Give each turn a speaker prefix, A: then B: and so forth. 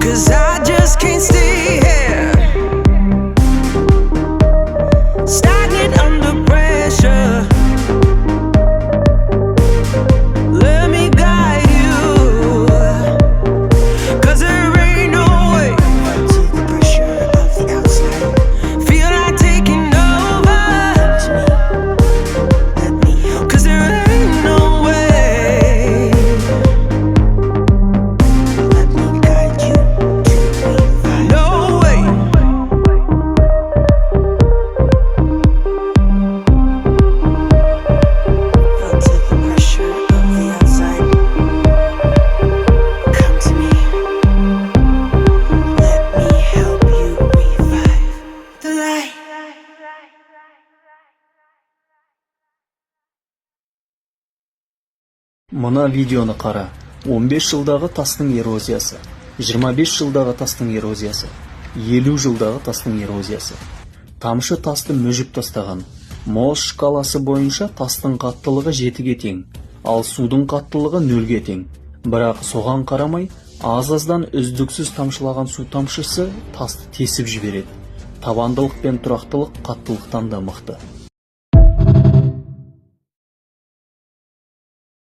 A: 'cause I just can't stay here, stagnant under pressure. Let me guide you, 'cause there ain't no way to the pressure of the outside. Feel like taking over, 'cause there ain't no way. Let me guide you to revive. No way. Feel to the pressure of the outside. Come to me. Let me help you revive the light.
B: Мына видеоны қара. 15 жылдағы тастың эрозиясы, 25 жылдағы тастың эрозиясы, 50 жылдағы тастың эрозиясы. Тамшы тасты мүжіп тастаған. Mohs шкаласы бойынша тастың қаттылығы 7-ге тең, ал судың қаттылығы 0-ге тең. Бірақ соған қарамай, аз-аздан үздіксіз тамшылаған су тамшысы тасты тесіп жібереді. Табандылық пен тұрақтылық қаттылықтан да мықты.